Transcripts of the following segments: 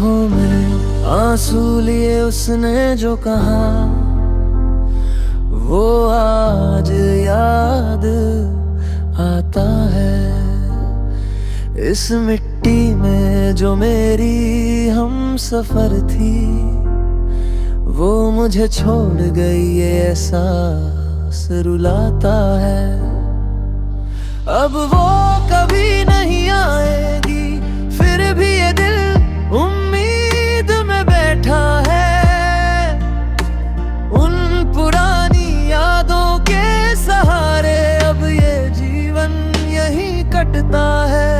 आंखों में आंसू लिए उसने जो कहा, वो आज याद आता है। इस मिट्टी में जो मेरी हम सफर थी, वो मुझे छोड़ गई, ये एहसास रुलाता है। अब वो कभी नहीं आएगी, फिर भी ये दिल उम्मीद में बैठा है। उन पुरानी यादों के सहारे अब ये जीवन यहीं कटता है।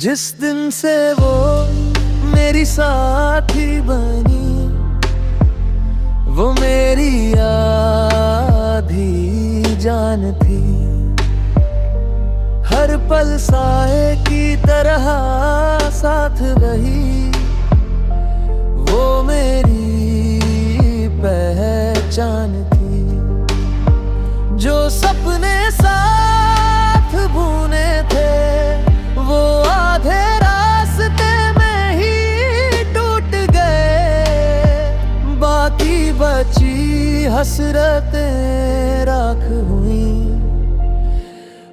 जिस दिन से वो मेरी साथी बनी, वो मेरी आधी जान थी। हर पल साए की तरह साथ रही, वो मेरी पहचान थी। जो सपने साथ बुने थे, वो आधे रास्ते में ही टूट गए। बाकी बची हसरतें राख हुई,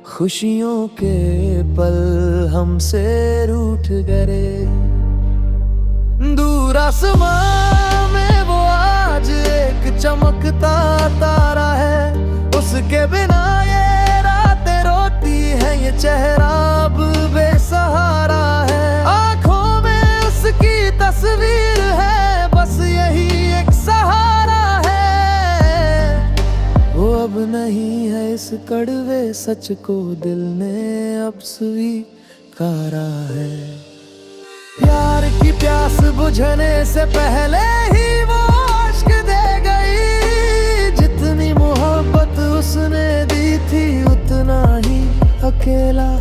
खुशियों के पल हमसे रूठ गए। दूर आसमां में वो आज एक चमकता तारा है। उसके बिना ये रातें रोती है, ये चेहरा अब बेसहारा है। आंखों में उसकी तस्वीर है, बस यही एक सहारा है। वो अब नहीं है, इस कड़वे सच को दिल ने अब स्वीकारा है। प्यार की प्यास बुझने से पहले ही वो इश्क दे गई। जितनी मोहब्बत उसने दी थी, उतना ही अकेला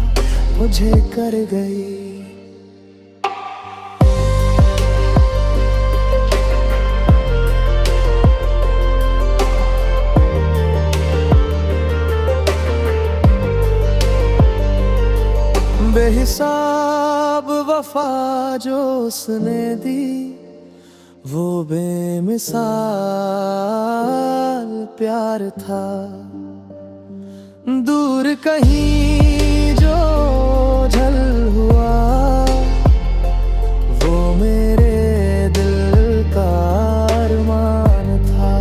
मुझे कर गई। बेहिसाब वफा जो उसने दी, वो बेमिसाल प्यार था। दूर कहीं जो झल हुआ, वो मेरे दिल का अरमान था।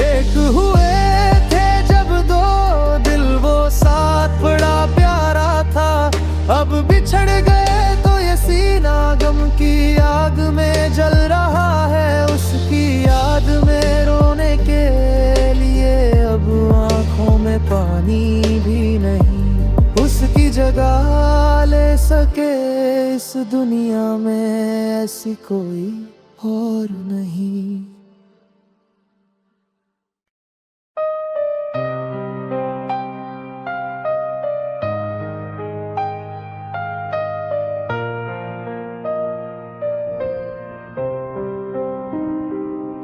एक हुए थे जब दो दिल, वो साथ बड़ा प्यारा था। अब बिछड़ गए तो ये सीना गम की आग में जल रहा है। उसकी याद में रोने के लिए अब आंखों में पानी भी नहीं। उसकी जगह ले सके इस दुनिया में ऐसी कोई और नहीं।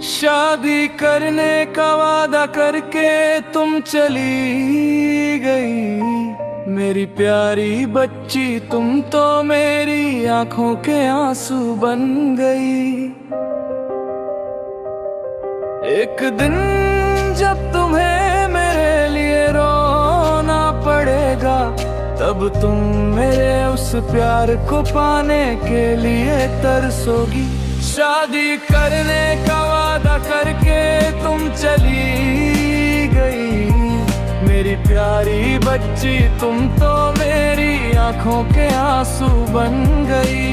शादी करने का वादा करके तुम चली गई। मेरी प्यारी बच्ची, तुम तो मेरी आंखों के आंसू बन गई। एक दिन जब तुम्हें मेरे लिए रोना पड़ेगा, तब तुम मेरे उस प्यार को पाने के लिए तरसोगी। शादी करने का वादा करके तुम चली गई। मेरी प्यारी बच्ची, तुम तो मेरी आंखों के आंसू बन गई।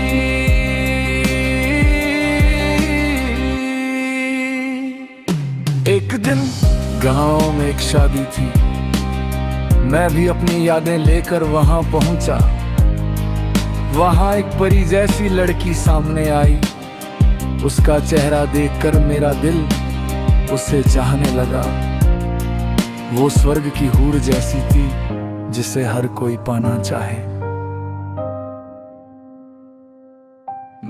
एक दिन गांव में एक शादी थी, मैं भी अपनी यादें लेकर वहां पहुंचा। वहां एक परी जैसी लड़की सामने आई। उसका चेहरा देखकर मेरा दिल उसे चाहने लगा। वो स्वर्ग की हूर जैसी थी, जिसे हर कोई पाना चाहे।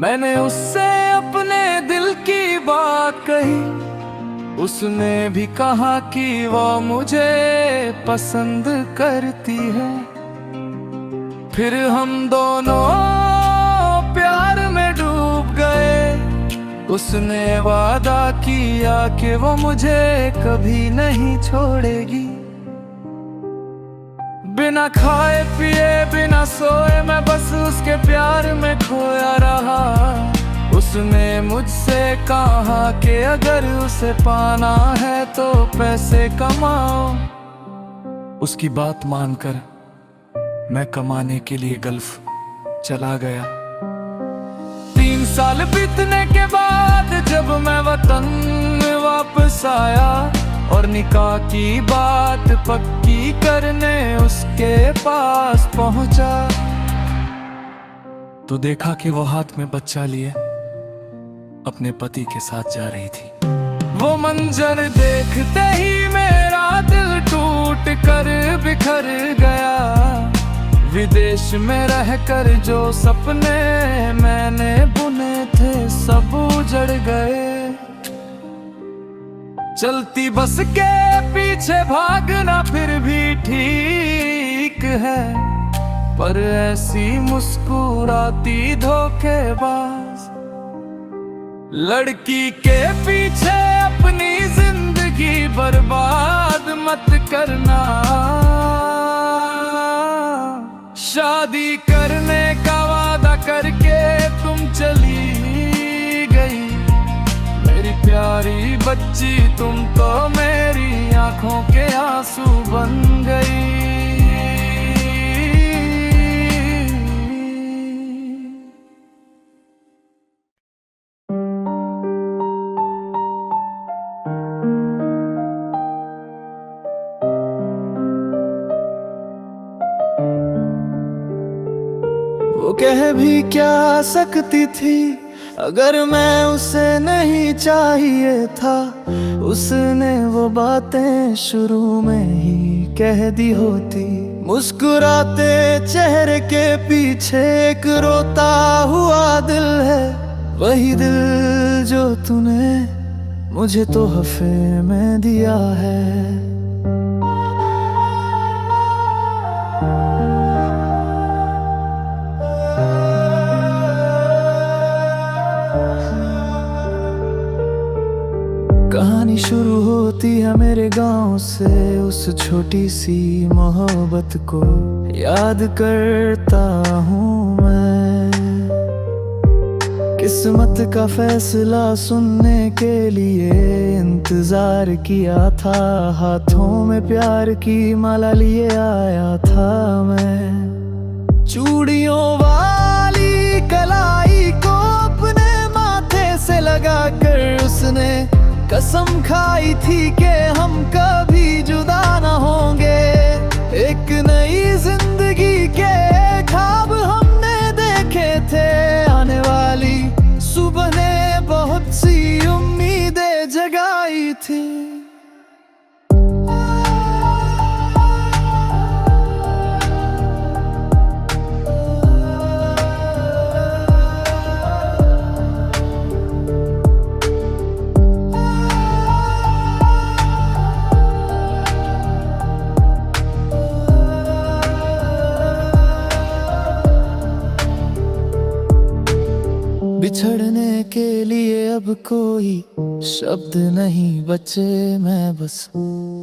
मैंने उससे अपने दिल की बात कही, उसने भी कहा कि वो मुझे पसंद करती है। फिर हम दोनों प्यार में डूब गए। उसने वादा किया कि वो मुझे कभी नहीं छोड़ेगी। बिना खाए पिए बिना सोए मैं बस उसके प्यार में खोया रहा। उसने मुझसे कहा कि अगर उसे पाना है तो पैसे कमाओ। उसकी बात मानकर मैं कमाने के लिए गल्फ चला गया। 3 साल बीतने के बाद जब मैं वतन वापस आया और निकाह की बात पक्की करने उसके पास पहुंचा, तो देखा कि वो हाथ में बच्चा लिए अपने पति के साथ जा रही थी। वो मंजर देखते ही मेरा दिल टूट कर बिखर गया। विदेश में रहकर जो सपने मैंने बुने थे सब उजड़ गए। चलती बस के पीछे भागना फिर भी ठीक है, पर ऐसी मुस्कुराती धोखेबाज लड़की के पीछे अपनी जिंदगी बर्बाद मत करना। शादी करने का वादा करके तुम चली गई। मेरी प्यारी बच्ची तुम तो मेरी आंखों के आंसू बन गई। वो कह भी क्या सकती थी अगर मैं उसे नहीं चाहिए था। उसने वो बातें शुरू में ही कह दी होती। मुस्कुराते चेहरे के पीछे एक रोता हुआ दिल है, वही दिल जो तूने मुझे तोहफे में दिया है। कहानी शुरू होती है मेरे गांव से। उस छोटी सी मोहब्बत को याद करता हूँ मैं। किस्मत का फैसला सुनने के लिए इंतजार किया था। हाथों में प्यार की माला लिए आया था मैं। चूड़ियों वाली कलाई को अपने माथे से लगाकर उसने कसम खाई थी कि हम कभी जुदा न होंगे। एक नई जिंदगी के ख्वाब हमने देखे थे। आने वाली सुबह ने बहुत सी उम्मीदें जगाई थी। बिछड़ने के लिए अब कोई शब्द नहीं बचे। मैं बस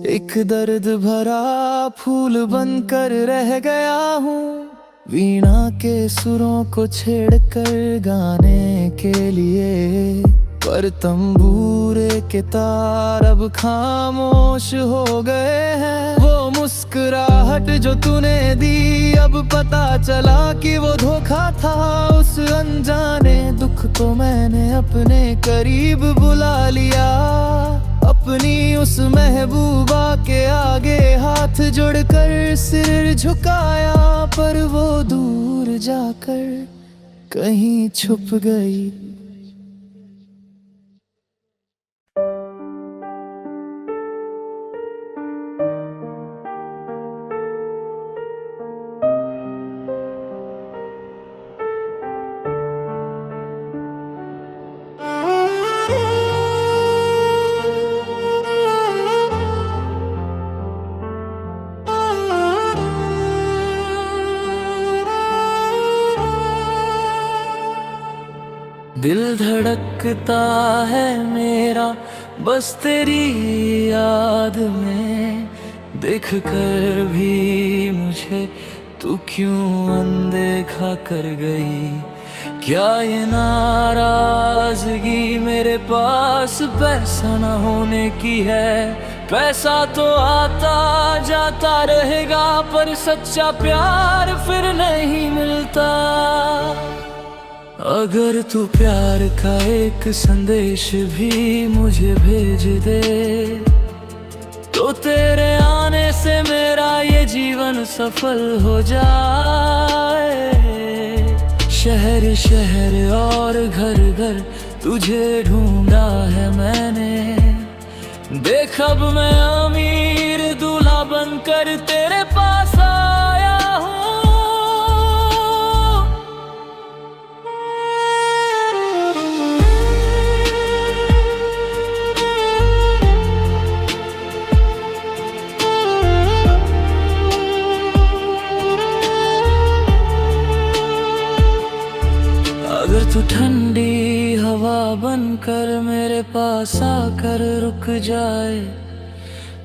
एक दर्द भरा फूल बनकर रह गया हूँ। वीणा के सुरों को छेड़कर गाने के लिए, पर तंबूरे के तार अब खामोश हो गए हैं। वो मुस्कुराहट जो तूने दी अब पता चला कि वो धोखा था। उस अनजाने दुख को मैंने अपने करीब बुला लिया। अपनी उस महबूबा के आगे हाथ जोड़कर सिर झुकाया, पर वो दूर जाकर कहीं छुप गई। दिल धड़कता है मेरा बस तेरी याद में, देख कर भी मुझे तू क्यों अनदेखा कर गई। क्या ये नाराजगी मेरे पास पैसा न होने की है? पैसा तो आता जाता रहेगा पर सच्चा प्यार फिर नहीं मिलता। अगर तू प्यार का एक संदेश भी मुझे भेज दे, तो तेरे आने से मेरा ये जीवन सफल हो जाए। शहर शहर और घर घर तुझे ढूंढा है मैंने, देख अब मैं अमीर दूल्हा बनकर तेरे पास आया हूँ। अगर तू ठंडी हवा बनकर मेरे पास आकर रुक जाए,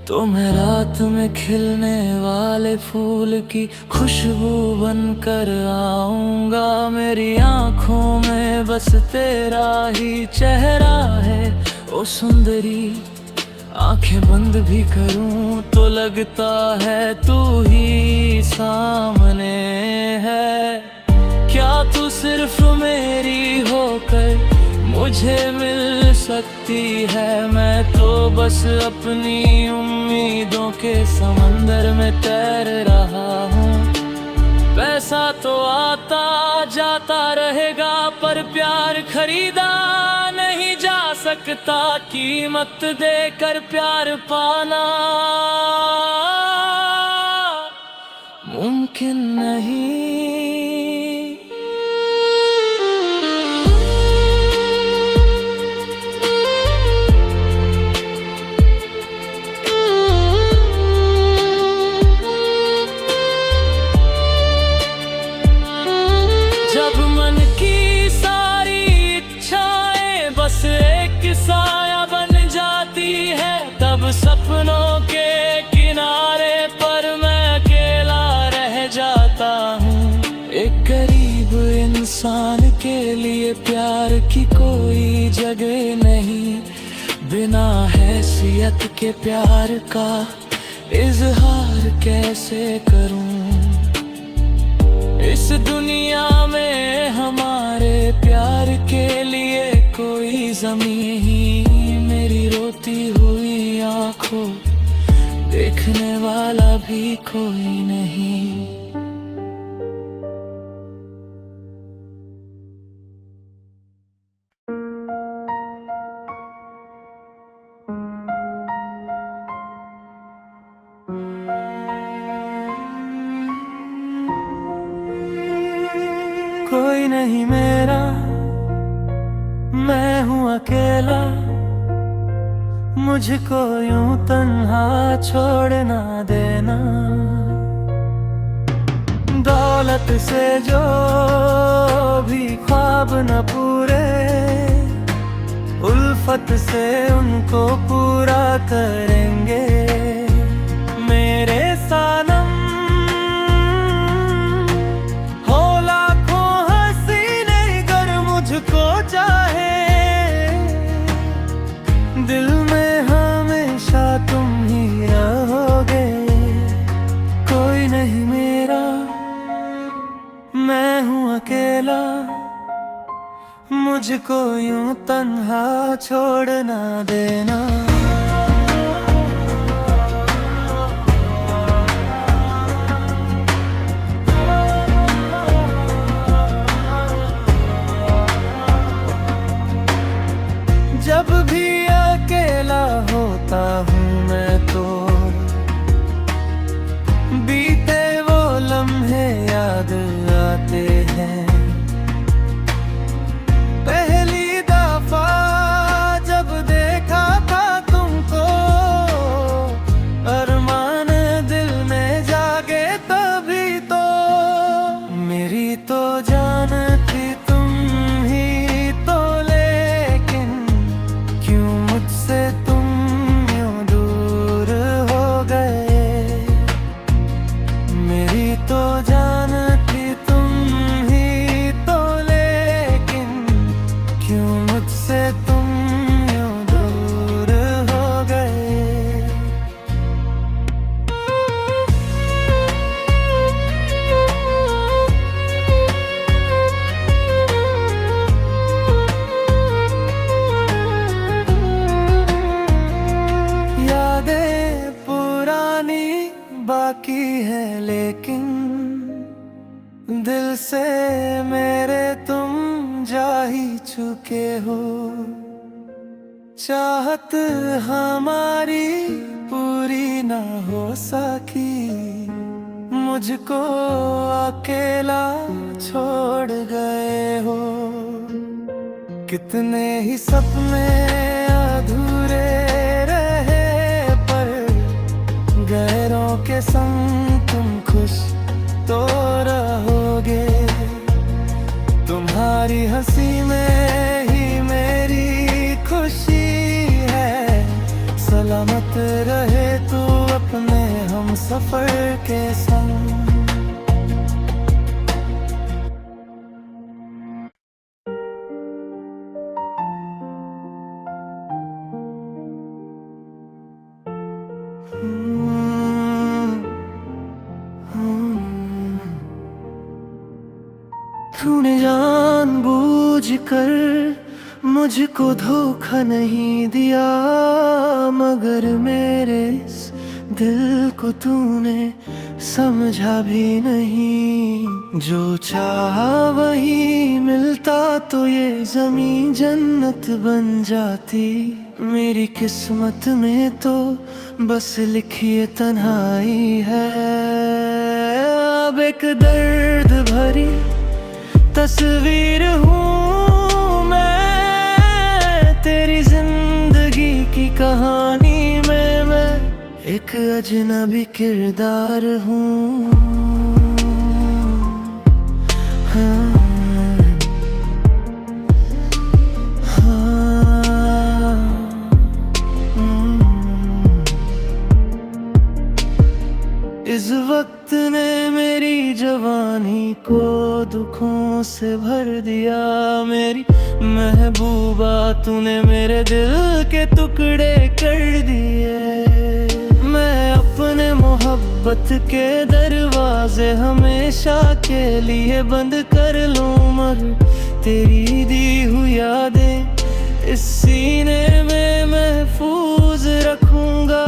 तो मैं रात में खिलने वाले फूल की खुशबू बनकर आऊंगा। मेरी आंखों में बस तेरा ही चेहरा है ओ सुंदरी, आंखें बंद भी करूं तो लगता है तू ही सामने है। क्या तू सिर्फ मेरी होकर मुझे मिल सकती है? मैं तो बस अपनी उम्मीदों के समंदर में तैर रहा हूँ। पैसा तो आता जाता रहेगा पर प्यार खरीदा नहीं जा सकता। कीमत देकर प्यार पाना मुमकिन नहीं। जब मन की सारी इच्छाएं बस एक साया बन जाती है, तब सपनों के किनारे पर मैं अकेला रह जाता हूँ। एक गरीब इंसान के लिए प्यार की कोई जगह नहीं, बिना हैसियत के प्यार का इजहार कैसे करूँ? इस दुनिया में हमारे प्यार के लिए कोई ज़मीं ही मेरी रोती हुई आंखों देखने वाला भी कोई नहीं। कोई नहीं मेरा, मैं हूँ अकेला, मुझको यूं तन्हा छोड़ ना देना। दौलत से जो भी ख्वाब न पूरे, उल्फत से उनको पूरा करेंगे। मेरे सानम चाहे दिल में हमेशा तुम ही रहोगे। कोई नहीं मेरा, मैं हूँ अकेला, मुझको यूं तन्हा छोड़ ना देना। जब भी अकेला होता हूँ मैं तो बीते वो लम्हे याद आते हैं। पहली दफा जब देखा था जा ही चुके हो। चाहत हमारी पूरी ना हो सकी, मुझको अकेला छोड़ गए हो। कितने ही सपने अधूरे रहे, पर गैरों के संग तुम खुश तो रहोगे। तुम्हारी हंसी में ही मेरी खुशी है। सलामत रहे तू अपने हम सफर के संग। तूने जानबूझ कर मुझको धोखा नहीं दिया, मगर मेरे इस दिल को तूने समझा भी नहीं। जो चाहा वही मिलता तो ये ज़मीं जन्नत बन जाती। मेरी किस्मत में तो बस लिखी तन्हाई है। अब एक दर्द भरी तस्वीर हूँ मैं, तेरी जिंदगी की कहानी में मैं एक अजनबी किरदार हूँ। हाँ, हाँ, इस वक्त ने मेरी जवानी को दुखों से भर दिया। मेरी महबूबा तूने मेरे दिल के टुकड़े कर दिए। मैं अपने मोहब्बत के दरवाजे हमेशा के लिए बंद कर लूं, मगर तेरी दी हुई यादें इस सीने में महफूज रखूंगा।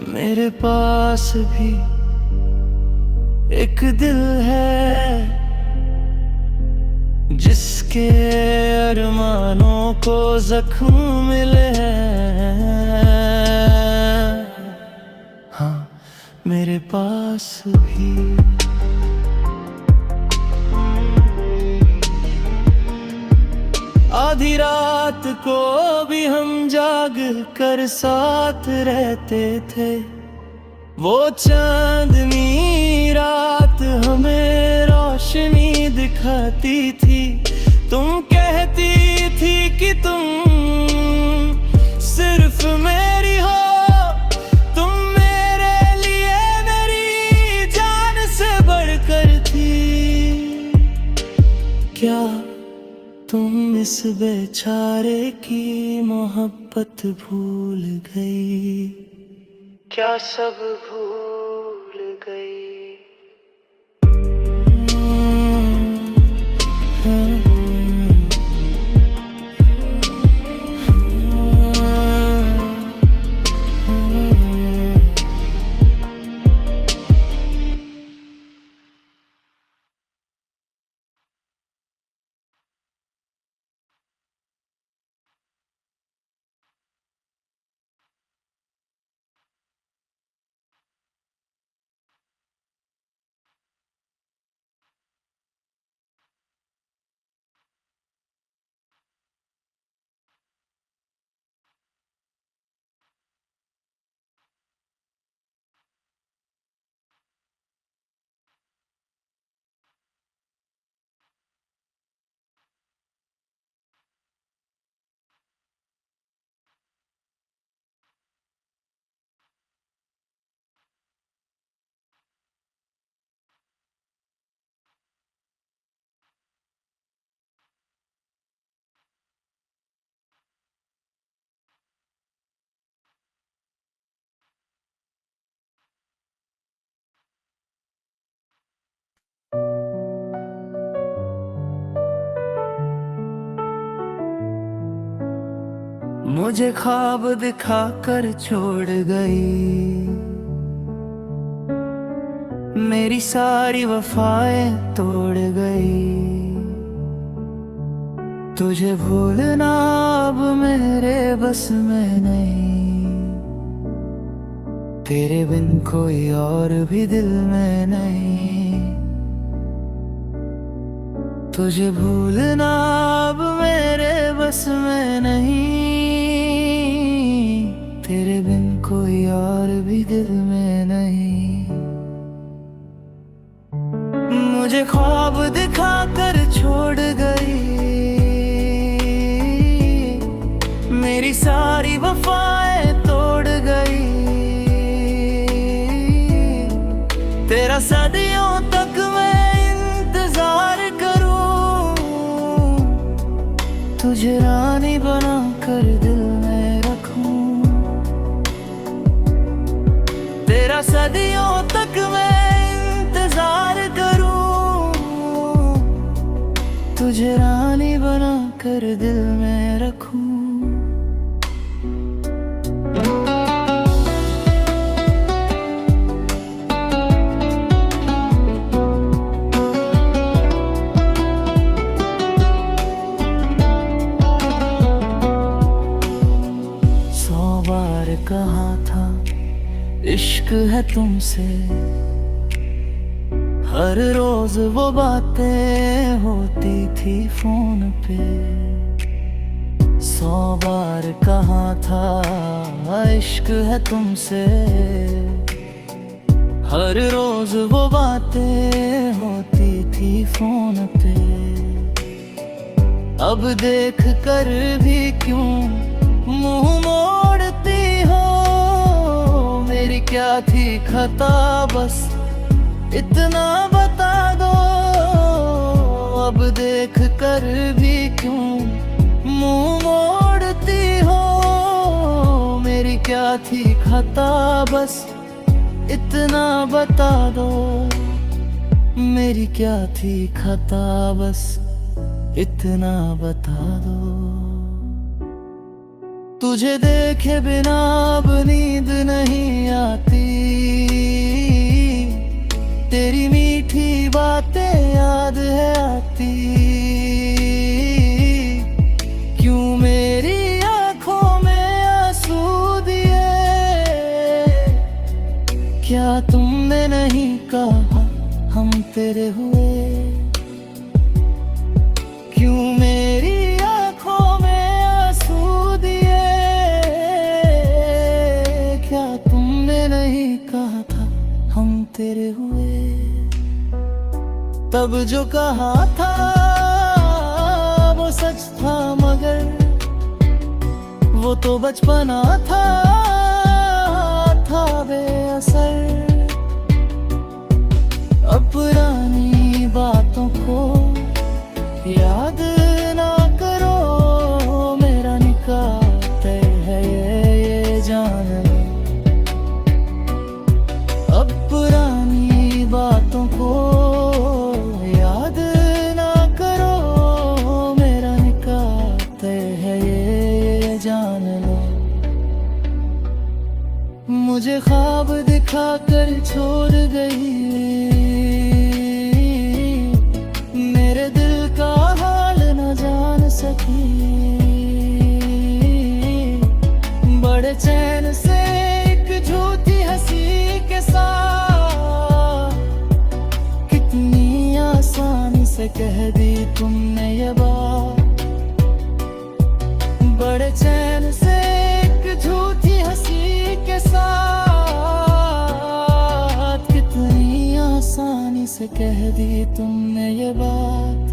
मेरे पास भी एक दिल है जिसके अरमानों को जख्म मिले हैं। हाँ, मेरे पास भी। आधी रात को भी हम जाग कर साथ रहते थे। वो चांदनी रात हमें रोशनी दिखाती थी। तुम कहती थी कि तुम सिर्फ मेरी हो, तुम मेरे लिए मेरी जान से बढ़कर थी। क्या तुम इस बेचारे की मोहब्बत भूल गई? क्या सब भूल गई? मुझे ख्वाब दिखाकर छोड़ गई, मेरी सारी वफाएं तोड़ गई। तुझे भूलना अब मेरे बस में नहीं, तेरे बिन कोई और भी दिल में नहीं। तुझे भूलना अब मेरे बस में नहीं, तेरे बिन कोई और भी दिल में नहीं। मुझे ख्वाब दिखाकर छोड़ गई, मेरी सारी वफाएं तोड़ गई। तेरा सदियों तक मैं इंतजार करूं, तुझे रानी बना कर दिल में रखूं। तेरा सदियों तक मैं इंतजार करूं, तुझे रानी बना कर दिल में रखूं। कहा था इश्क है तुमसे, हर रोज वो बातें होती थी फोन पे। 100 बार कहा था इश्क है तुमसे, हर रोज वो बातें होती थी फोन पे। अब देख कर भी क्यों मुंह मोड़ती हो, मेरी क्या थी खता बस इतना बता दो। अब देख कर भी क्यों मुंह मोड़ती हो, मेरी क्या थी खता बस इतना बता दो। मेरी क्या थी खता बस इतना बता दो। तुझे देखे बिना अब नींद नहीं आती, तेरी मीठी बातें याद है आती। क्यों मेरी आंखों में आंसू दिए, क्या तुमने नहीं कहा हम तेरे हुए। क्यों मेरी आंखों में आंसू दिए, क्या तुमने नहीं कहा था हम तेरे हुए। तब जो कहा था वो सच था, मगर वो तो बचपना था बेअसर। अब पुरानी बातों को याद ना करो, मेरा निकाह तय है ये जान लो। अब पुरानी बातों को याद ना करो, मेरा निकाह तय है ये जान लो। मुझे ख्वाब दिखाकर छोड़ गई, मेरे दिल का हाल न जान सकी। बड़े चैन से एक झूठी हंसी के साथ, कितनी आसानी से कह दी तुमने ये बात। बड़े चैन से एक झूठी हंसी के साथ, कितनी आसानी से कह दी तुमने ये बात।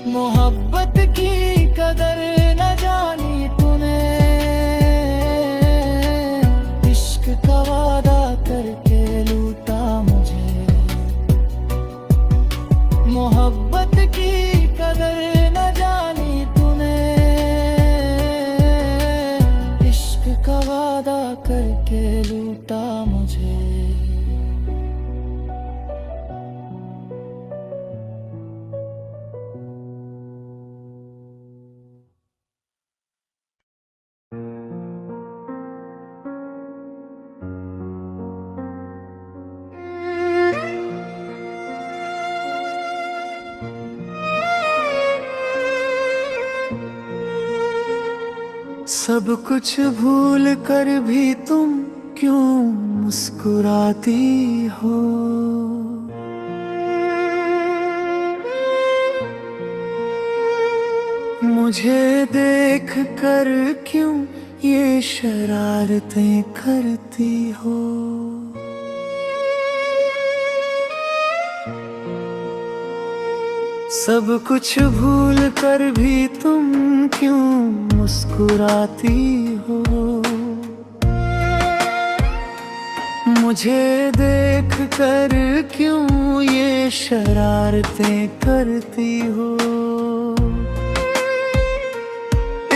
मोहब्बत की कदर न जानी तूने, इश्क का वादा करके लूटा मुझे। मोहब्बत की कदर न जानी तूने, इश्क का वादा करके लूटा मुझे। सब कुछ भूल कर भी तुम क्यों मुस्कुराती हो? मुझे देख कर क्यों ये शरारतें करती हो? सब कुछ भूल कर भी तुम क्यों मुस्कुराती हो? मुझे देख कर क्यों ये शरारतें करती हो?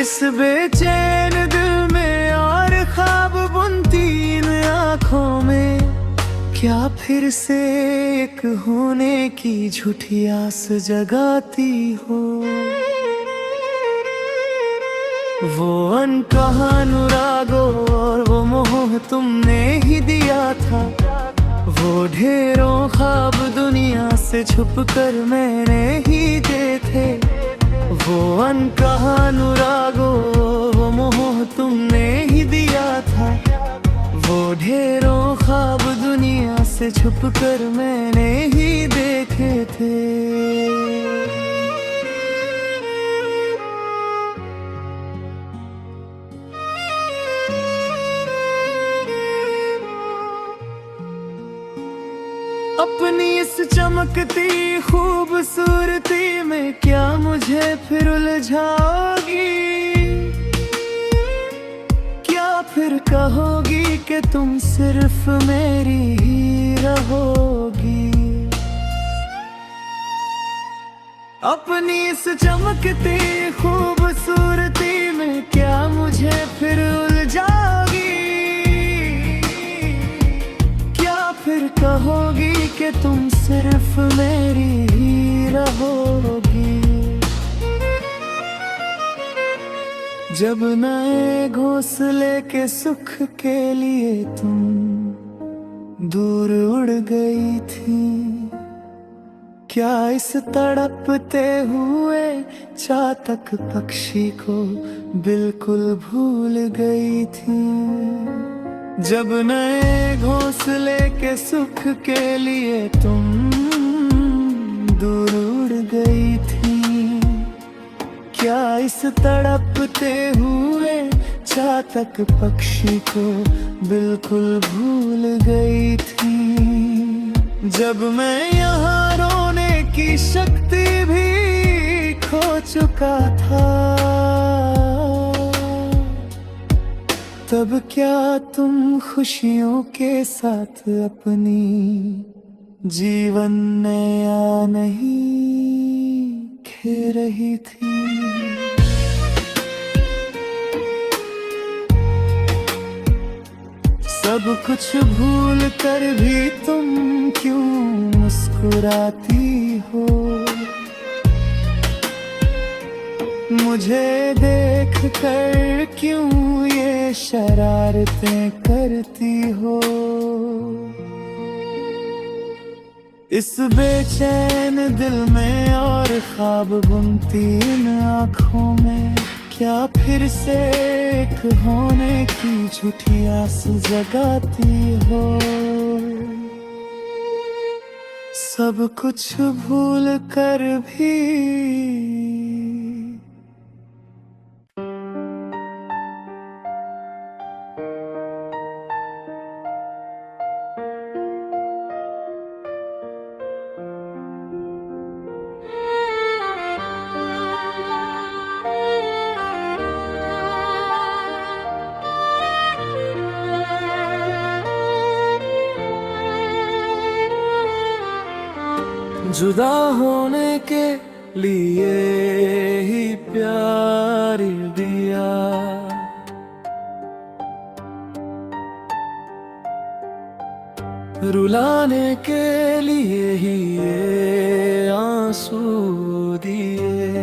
इस बेचैन दिल में और ख्वाब बुनती इन आँखों में, क्या फिर से एक होने की झूठी आस जगाती हो? वो अनकहा अनुरागों और वो मोह तुमने ही दिया था, वो ढेरों ख्वाब दुनिया से छुप कर मैंने ही दे थे। वो अनकहा अनुरागों वो मोह तुमने ही दिया था, वो ढेरों ख्वाब दुनिया से छुप कर मैंने ही देखे थे। अपनी इस चमकती खूबसूरती में क्या मुझे फिर उलझाओगी? क्या फिर कहोगी कि तुम सिर्फ मेरी ही रहोगी? अपनी इस चमकती खूबसूरती में क्या मुझे फिर उलझाओगी? फिर कहोगी कि तुम सिर्फ मेरी ही रहोगी? जब नए घोंसले के सुख के लिए तुम दूर उड़ गई थी, क्या इस तड़पते हुए चातक पक्षी को बिल्कुल भूल गई थी? जब नए घोंसले के सुख के लिए तुम दूर उड़ गई थी, क्या इस तड़पते हुए चातक पक्षी को बिल्कुल भूल गई थी? जब मैं यहाँ रोने की शक्ति भी खो चुका था, तब क्या तुम खुशियों के साथ अपनी जीवन नया नहीं खे रही थी? सब कुछ भूल कर भी तुम क्यों मुस्कुराती हो? मुझे देख कर क्यों ये शरारतें करती हो? इस बेचैन दिल में और ख्वाब बुनती इन आँखों में, क्या फिर से एक होने की झूठी आस जगाती हो? सब कुछ भूल कर भी जुदा होने के लिए ही प्यार दिया, रुलाने के लिए ही ये आंसू दिए।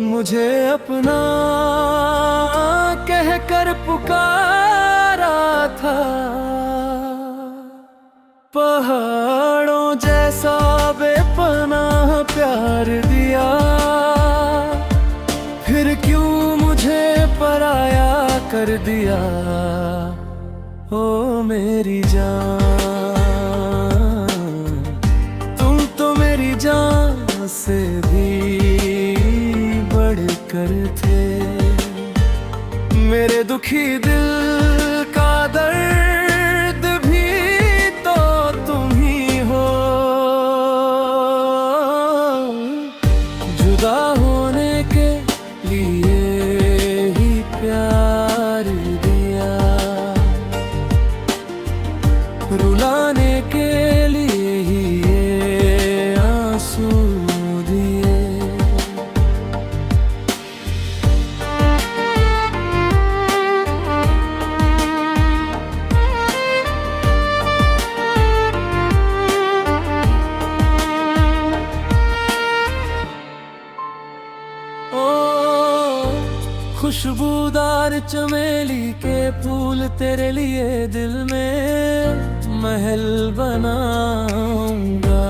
मुझे अपना कहकर पुकारा था, पहाड़ों जैसा बेपनाह प्यार दिया। कर दिया ओ मेरी जान। तुम तो मेरी जान से भी बढ़कर थे। मेरे दुखी दिल का दर्द भी तो तुम ही हो। जुदा होने के लिए ही प्यार दिया, रुलाने के लिए ही ये आंसू दिए। ओ खुशबूदार चमेली के फूल तेरे लिए दिल में महल बनाऊंगा।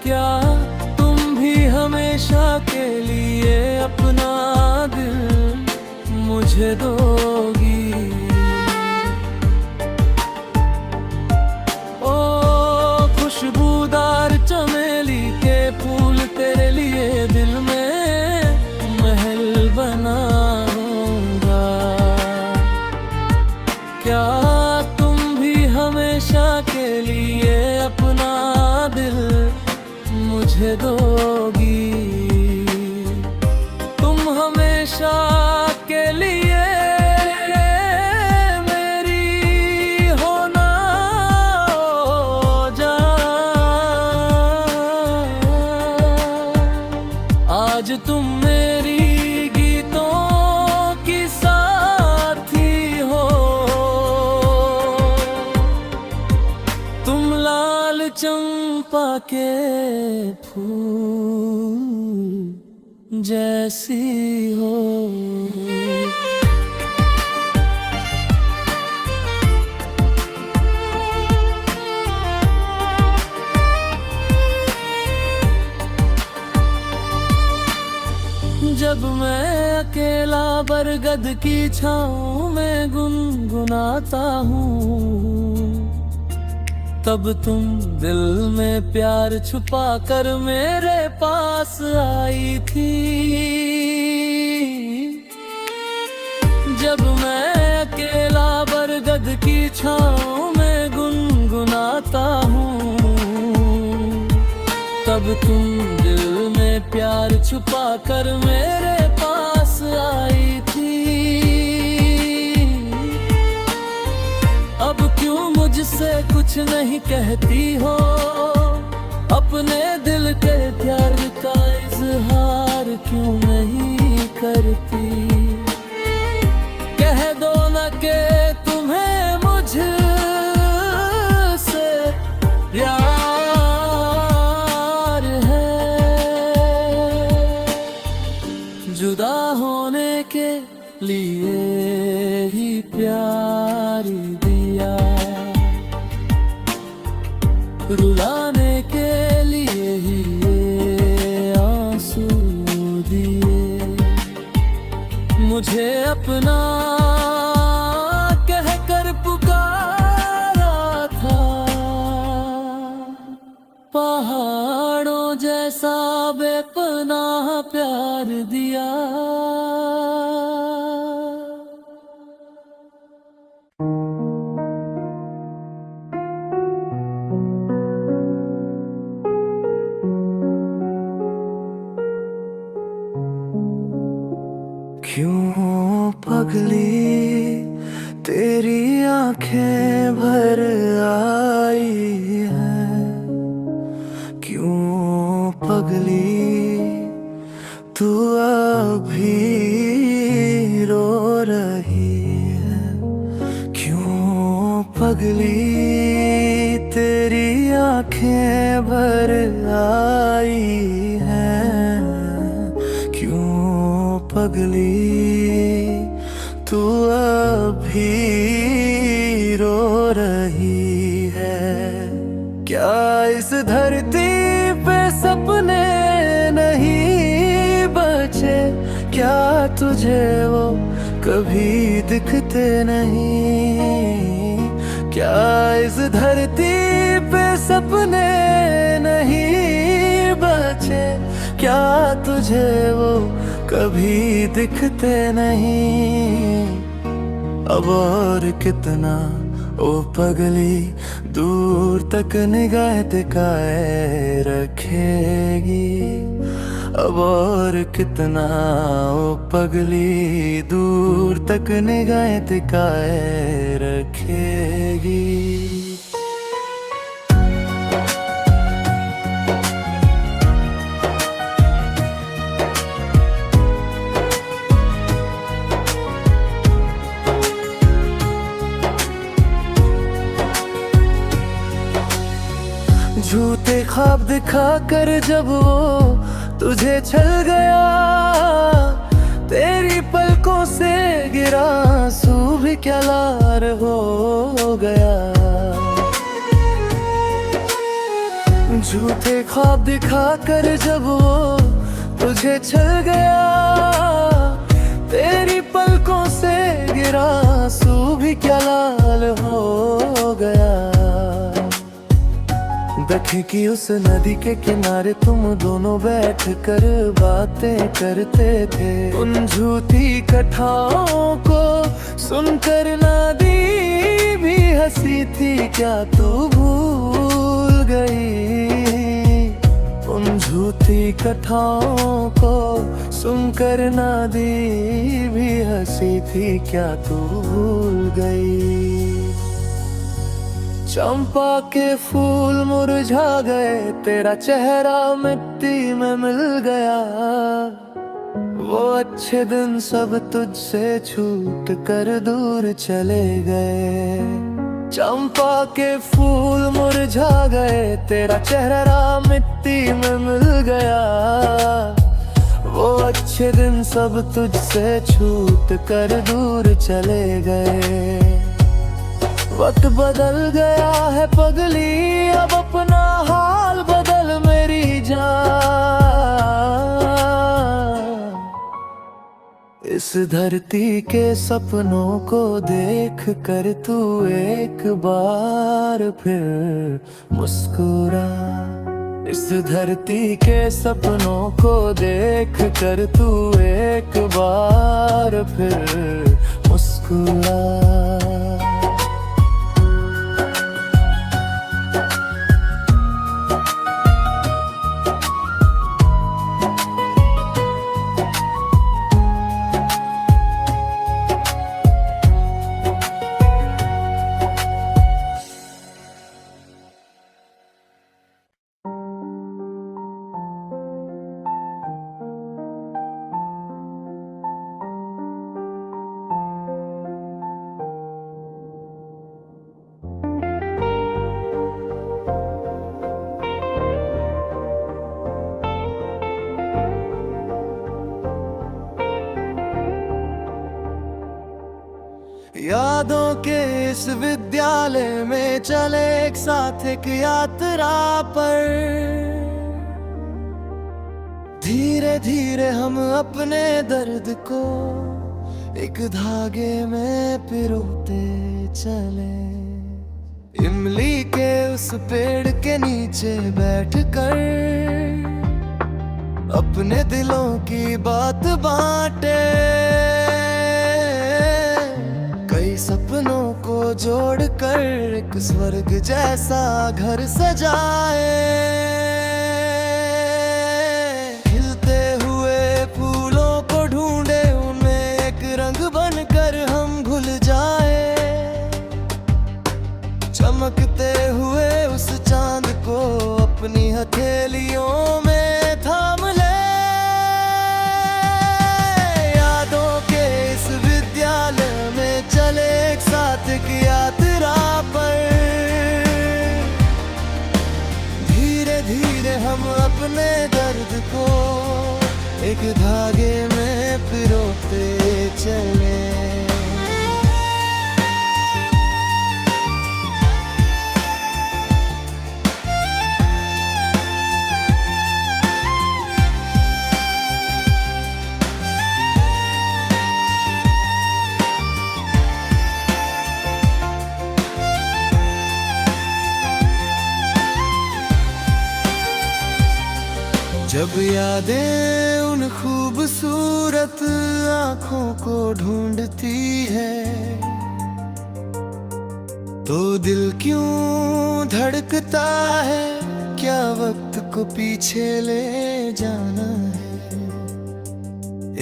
क्या तुम भी हमेशा के लिए अपना दिल मुझे दोगी? ओ खुशबूदार चमेली के फूल तेरे लिए दिल में महल बनाऊंगा। क्या तुम भी हमेशा के लिए अपना दिल मुझे दोगी? तुम हमेशा के लिए मेरी होना हो जान। आज तुम मेरी गीतों की साथी हो। तुम लाल चंपा के फूल जैसी हो। जब मैं अकेला बरगद की छाँव में गुनगुनाता हूँ, तब तुम दिल में प्यार छुपा कर मेरे पास आई थी। जब मैं अकेला बरगद की छाँव में गुनगुनाता हूँ, तब तुम दिल में प्यार छुपा कर मेरे पास आई थी। अब क्यों मुझसे कुछ नहीं कहती हो? अपने दिल के प्यार का इजहार क्यों नहीं करती? कह दो न के तुम्हें मुझसे प्यार है। जुदा होने के लिए ही प्यार दिया, रुलाने के लिए ही ये आंसू दिए। मुझे अपना कहकर पुकारा था, पहाड़ों जैसा बेपनाह प्यार दिया। क्यों पगली तेरी आंखें भर आई हैं? क्यों पगली तू अभी रो रही है? क्यों पगली तेरी आंखें भर आई हैं? क्यों पगली तू अभी रो रही है? क्या इस धरती पे सपने नहीं बचे? क्या तुझे वो कभी दिखते नहीं। क्या इस धरती पे सपने नहीं बचे? क्या तुझे वो कभी दिखते नहीं? अब और कितना ओ पगली दूर तक निगाह टिकाए रखेगी? अब और कितना ओ पगली दूर तक निगाह टिकाए रखेगी? झूठे ख्वाब दिखा कर जब वो तुझे छल गया, तेरी पलकों से गिरा आंसू भी क्या लार हो गया। झूठे ख्वाब दिखा कर जब वो तुझे छल गया, तेरी पलकों से गिरा आंसू भी क्या लाल हो गया। देखे कि उस नदी के किनारे तुम दोनों बैठ कर बातें करते थे। उन झूठी कथाओं को सुनकर नदी भी हंसी थी, क्या तू भूल गई? उन झूठी कथाओं को सुनकर नदी भी हंसी थी, क्या तू भूल गई? चंपा के फूल मुरझा गए, तेरा चेहरा मिट्टी में मिल गया। वो अच्छे दिन सब तुझसे छूट कर दूर चले गए। चंपा के फूल मुरझा गए, तेरा चेहरा मिट्टी में मिल गया। वो अच्छे दिन सब तुझसे छूट कर दूर चले गए। वक्त बदल गया है पगली, अब अपना हाल बदल मेरी जान। इस धरती के सपनों को देख कर तू एक बार फिर मुस्कुरा। इस धरती के सपनों को देख कर तू एक बार फिर मुस्कुरा। यादों के इस विद्यालय में चले एक साथ एक यात्रा पर। धीरे धीरे हम अपने दर्द को एक धागे में पिरोते चले। इमली के उस पेड़ के नीचे बैठकर अपने दिलों की बात बांटे। कई सपनों को जोड़कर एक स्वर्ग जैसा घर सजाए। खिलते हुए फूलों को ढूंढे, उनमें एक रंग बनकर हम घुल जाए। चमकते हुए उस चांद को अपनी हथेलियों में थाम ले। यादों के इस विद्यालय में चले एक साथ एक यात्रा पर। धीरे धीरे हम अपने दर्द को एक धागे में पिरोते चले। जब यादें उन खूबसूरत आँखों को ढूंढती है, तो दिल क्यों धड़कता है? क्या वक्त को पीछे ले जाना है?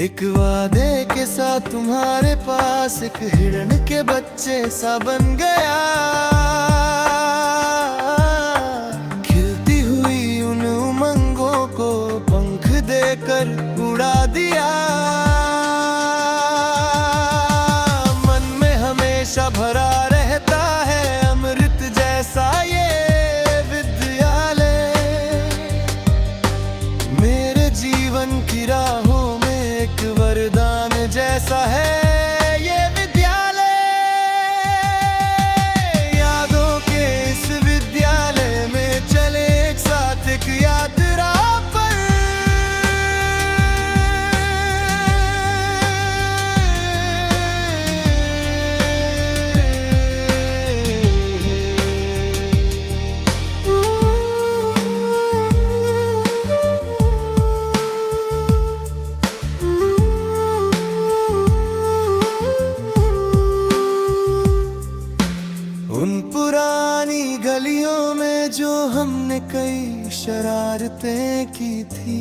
एक वादे के साथ तुम्हारे पास एक हिरण के बच्चे सा बन गया, खिलती हुई उन उमंगों को पंख देकर उड़ा दिया। मन में हमेशा भरा रहता है अमृत जैसा ये विद्यालय, मेरे जीवन की राहों में एक वरदान जैसा है ये विद्यालय। यादों के इस विद्यालय में चले एक साथ एक यात्रा पर, उन पुरानी गलियों में जो हमने कई शरारतें की थी,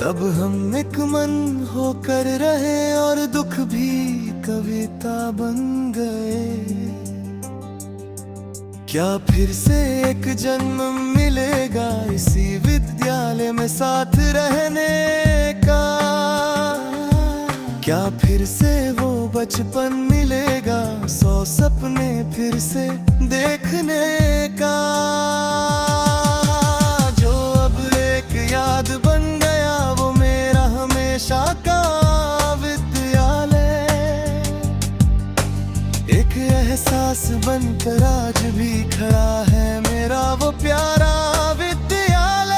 तब हम एक मन होकर रहे और दुख भी कविता बन गए। क्या फिर से एक जन्म मिलेगा इसी विद्यालय में साथ रहने का? क्या फिर से वो बचपन मिलेगा, 100 सपने फिर से देखने का? जो अब एक याद बन गया वो मेरा हमेशा का विद्यालय, एक एहसास बनकर आज भी खड़ा है मेरा वो प्यारा विद्यालय।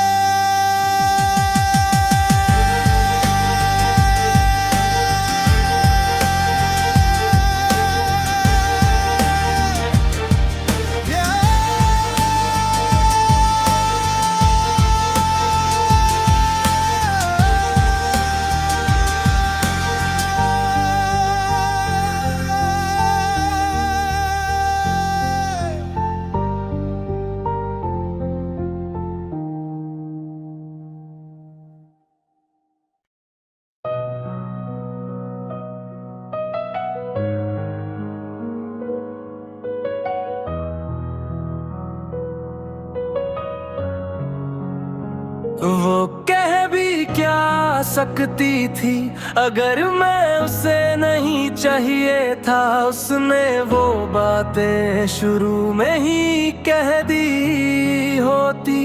वो कह भी क्या सकती थी अगर मैं उसे नहीं चाहिए था, उसने वो बातें शुरू में ही कह दी होती।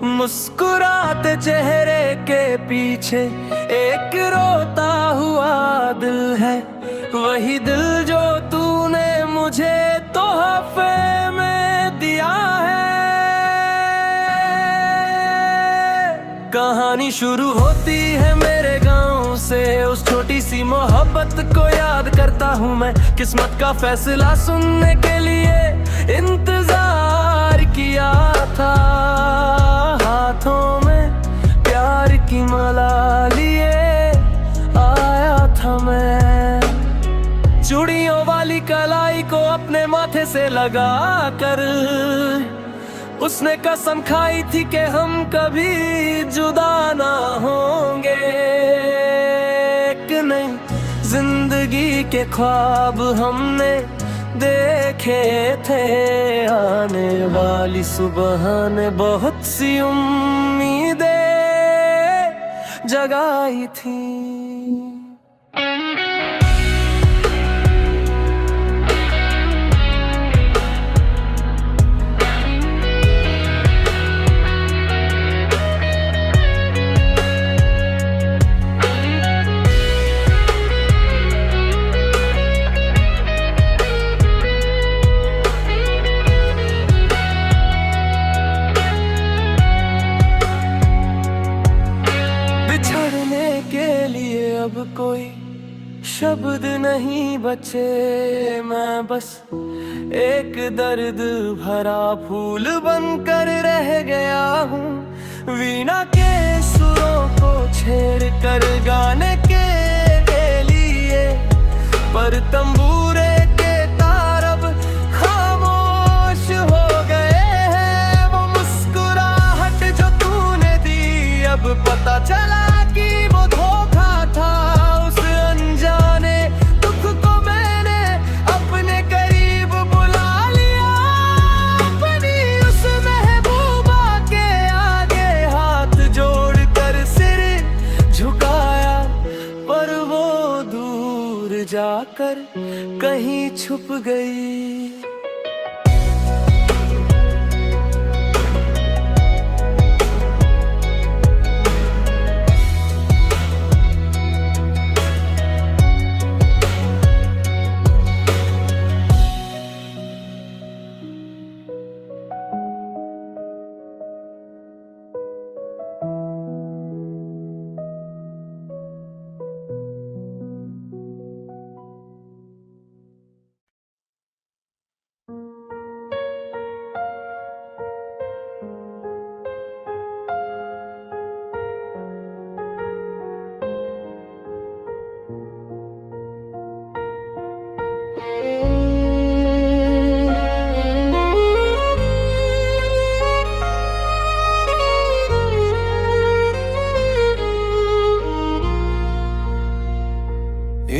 मुस्कुराते चेहरे के पीछे एक रोता हुआ दिल है, वही दिल जो तूने मुझे तोहफे में दिया है। कहानी शुरू होती है मेरे गांव से, उस छोटी सी मोहब्बत को याद करता हूँ मैं। किस्मत का फैसला सुनने के लिए इंतजार किया था, हाथों में प्यार की माला लिए आया था मैं। चूड़ियों वाली कलाई को अपने माथे से लगा कर उसने कसम खाई थी कि हम कभी जुदा ना होंगे। कि नहीं जिंदगी के ख्वाब हमने देखे थे, आने वाली सुबह ने बहुत सी उम्मीदें जगाई थी। अब कोई शब्द नहीं बचे, मैं बस एक दर्द भरा फूल बनकर रह गया हूँ। वीणा के सुरों को छेड़ कर गाने के लिए, पर तंबूरे के तार अब खामोश हो गए हैं। वो मुस्कुराहट जो तूने दी, अब पता चला कि वो धोखा था। उस अनजाने दुख को मैंने अपने करीब बुला लिया, अपनी उस महबूबा के आगे हाथ जोड़कर सिर झुकाया, पर वो दूर जाकर कहीं छुप गई।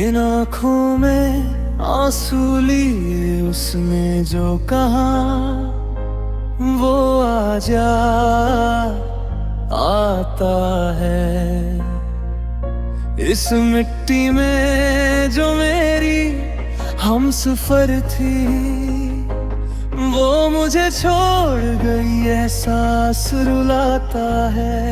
इन आँखों में आंसू लिए उसने जो कहा, वो आजा आता है। इस मिट्टी में जो मेरी हमसफर थी, वो मुझे छोड़ गई, एहसास रुलाता है।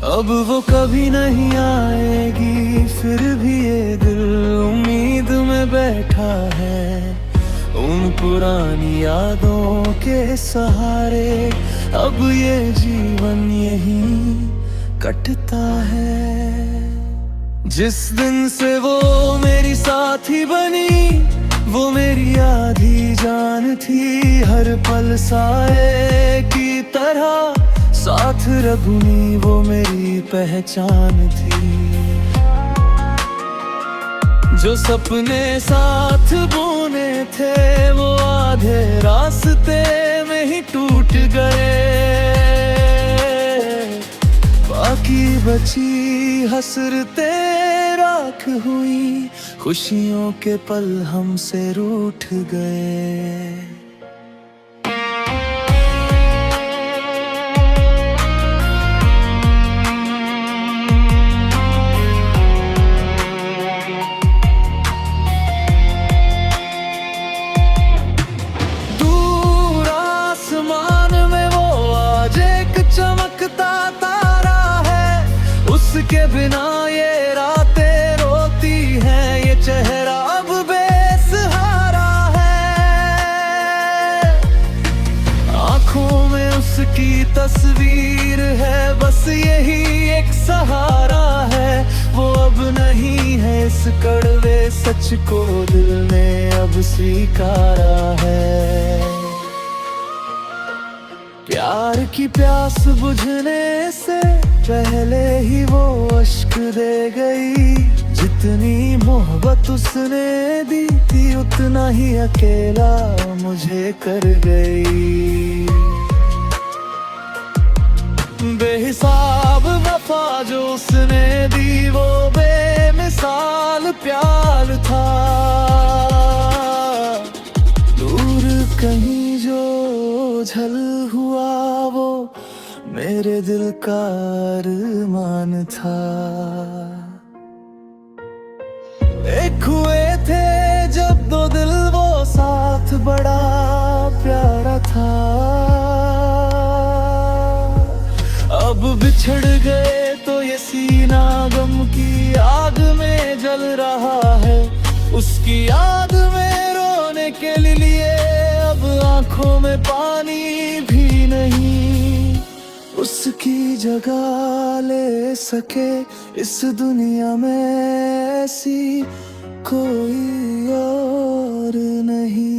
अब वो कभी नहीं आएगी, फिर भी ये दिल उम्मीद में बैठा है। उन पुरानी यादों के सहारे अब ये जीवन यहीं कटता है। जिस दिन से वो मेरी साथी बनी, वो मेरी आधी जान थी। हर पल साए की तरह साथ रघुनी, वो मेरी पहचान थी। जो सपने साथ बुने थे, वो आधे रास्ते में ही टूट गए। बाकी बची हसरतें राख हुई, खुशियों के पल हमसे रूठ गए। चमकता तारा है, उसके बिना ये रातें रोती हैं। ये चेहरा अब बेसहारा है, आंखों में उसकी तस्वीर है। बस यही एक सहारा है, वो अब नहीं है। इस कड़वे सच को दिल ने अब स्वीकारा है। प्यार की प्यास बुझने से पहले ही वो अश्क दे गई। जितनी मोहब्बत उसने दी थी, उतना ही अकेला मुझे कर गई। बेहिसाब वफा जो उसने दी, वो बेमिसाल प्यार था। दूर कहीं जो झल हुआ, वो मेरे दिल का अरमान था। एक हुए थे जब दो दिल, वो साथ बड़ा प्यारा था। अब बिछड़ गए तो ये सीना गम की आग में जल रहा है। उसकी याद में रोने के लिए अब आंखों में पानी भी नहीं। उसकी जगह ले सके इस दुनिया में ऐसी कोई और नहीं।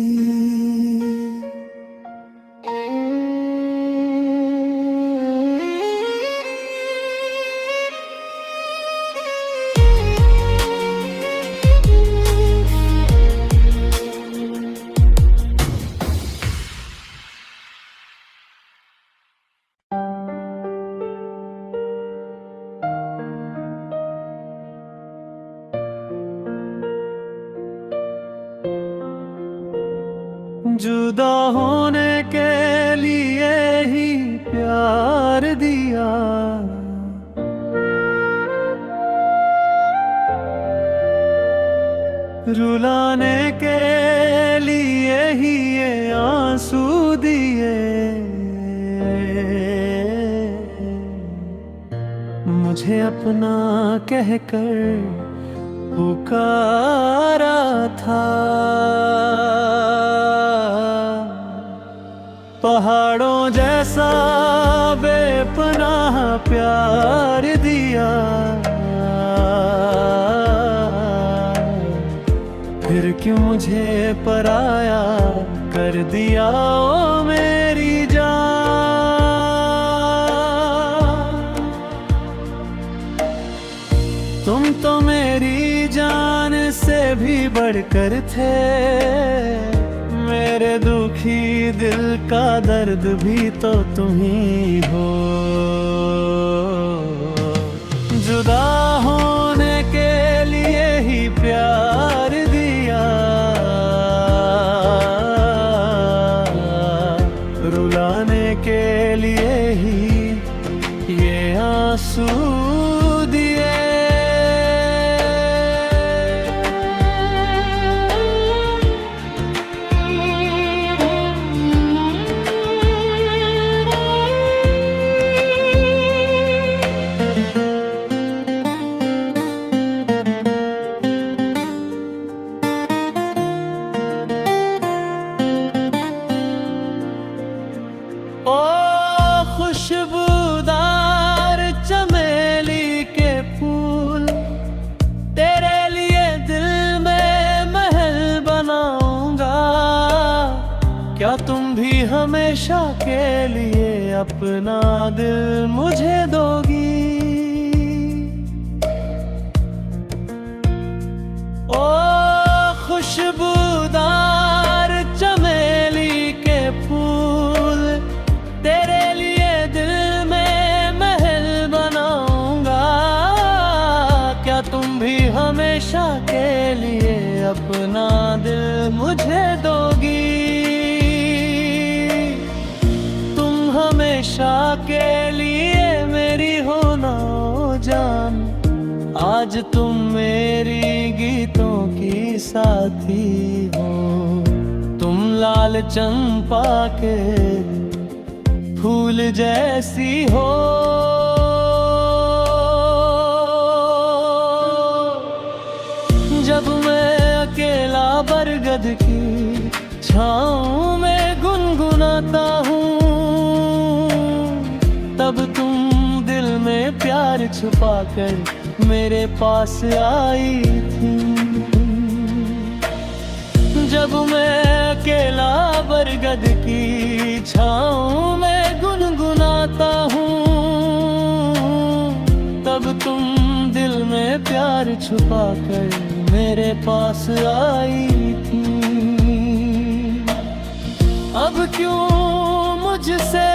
जुदा होने के लिए ही प्यार दिया। रुलाने के लिए ही ये आंसू दिए। मुझे अपना कहकर पुकारा था, पहाड़ों जैसा बेपनाह प्यार दिया। फिर क्यों मुझे पराया कर दिया ओ मेरी जान। तुम तो मेरी जान से भी बढ़कर थे, मेरे दुखी दिल का दर्द भी तो तुम ही हो। जुदा होने के लिए ही प्यार दिया, रुलाने के लिए ही ये आंसू दिए। खुशबूदार चमेली के फूल, तेरे लिए दिल में महल बनाऊंगा। क्या तुम भी हमेशा के लिए अपना दिल मुझे दोगी? ओ खुशबूदार चमेली के फूल, तेरे लिए दिल में महल बनाऊंगा। क्या तुम भी हमेशा के लिए अपना दिल मुझे दोगी? तुम हमेशा के लिए मेरी हो ना जान, आज तुम मेरी गीतों की साथी हो। तुम लाल चंपा के फूल जैसी हो। जब मैं अकेला बरगद की छाँव में गुनगुनाता हूँ, तब तुम दिल में प्यार छुपाकर मेरे पास आई थी। जब मैं अकेला बरगद की छाँव में गुनगुनाता हूँ, तब तुम दिल में प्यार छुपाकर मेरे पास आई थी। अब क्यों मुझसे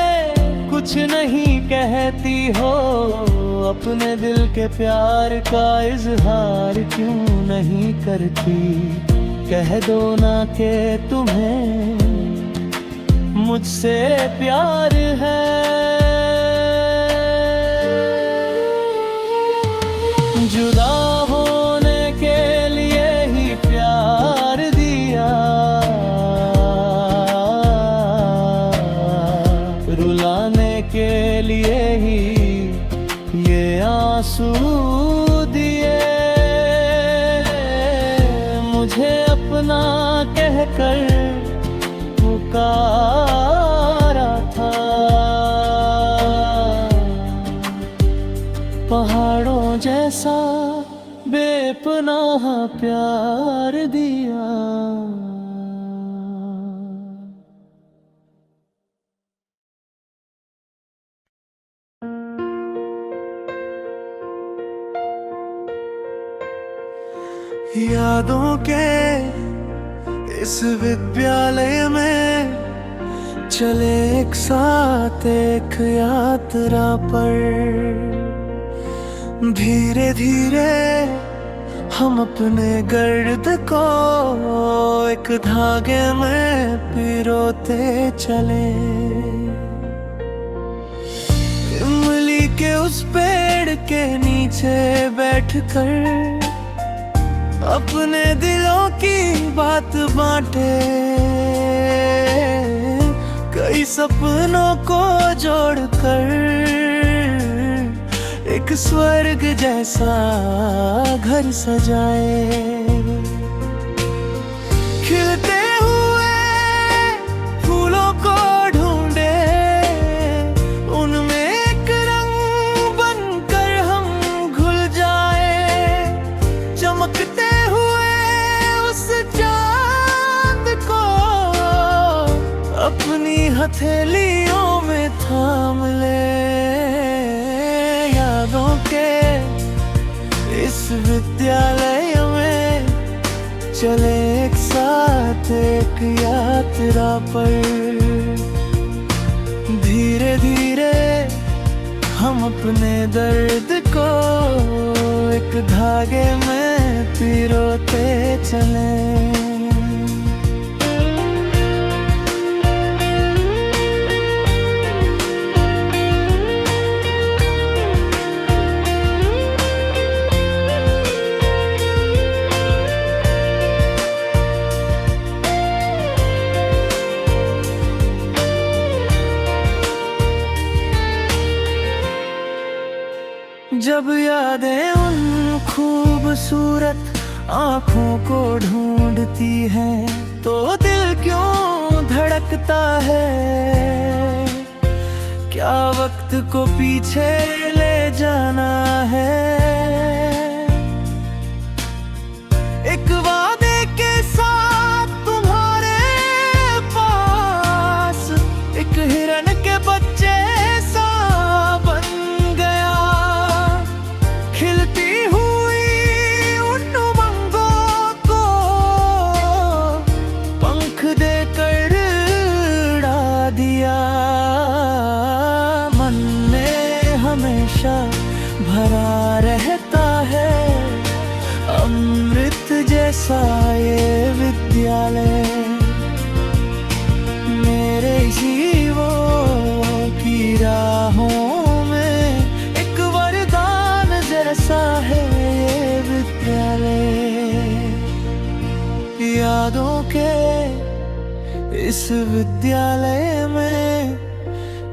कुछ नहीं कहती हो? अपने दिल के प्यार का इजहार क्यों नहीं करती? कह दो ना कि तुम्हें मुझसे प्यार है। जुदा होने के लिए ही प्यार दिया, रुलाने के लिए ही ये आंसू दिए। मुझे अपना कहकर पुकारा था, पहाड़ों जैसा बेपनाह प्यार दिया। यादों के इस विद्यालय में चले एक साथ एक यात्रा पर, धीरे धीरे हम अपने गर्द को एक धागे में पिरोते चले। इमली के उस पेड़ के नीचे बैठकर अपने दिलों की बात बांटे। कई सपनों को जोड़कर एक स्वर्ग जैसा घर सजाए। खिलते हुए फूलों को ढूंढे, उनमें एक रंग बनकर हम घुल जाए। चमकते हुए उस चांद को अपनी हथेलियों में थाम ले। यादों के इस विद्यालय में चले एक साथ एक यात्रा पर। धीरे धीरे हम अपने दर्द को एक धागे में पिरोते चले। जब यादें उन खूबसूरत आँखों को ढूंढती हैं तो दिल क्यों धड़कता है। क्या वक्त को पीछे ले जाना है। एक वादे के साथ तुम्हारे पास एक हिरन के बच्चे सा बन गया। खिलती हुई उन उमंगों को पंख देकर उड़ा दिया। मन में हमेशा भरा रहता है अमृत जैसा ये विद्यालय। मेरे जीवों की राहों में एक वरदान जैसा है ये विद्यालय। यादों के इस विद्यालय में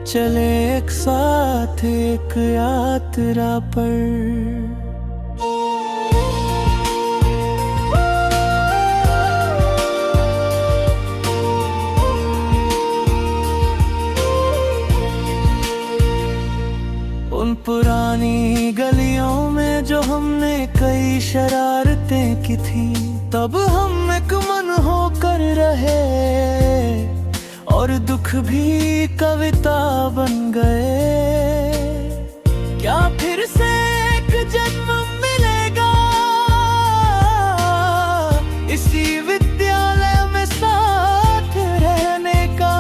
चले एक साथ एक यात्रा पर। उन पुरानी गलियों में जो हमने कई शरारतें की थी, तब हम एक मन होकर रहे और दुख भी कविता बन गए। क्या फिर से एक जन्म मिलेगा इसी विद्यालय में साथ रहने का।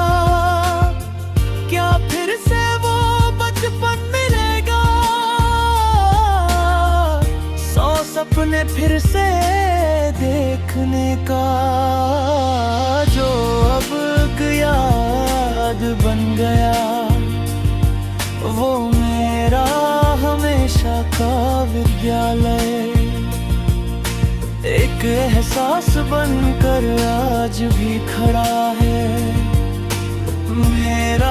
क्या फिर से वो बचपन मिलेगा, 100 सपने फिर से देखने का। जो अब याद बन गया वो मेरा हमेशा का विद्यालय। एक एहसास बनकर आज भी खड़ा है मेरा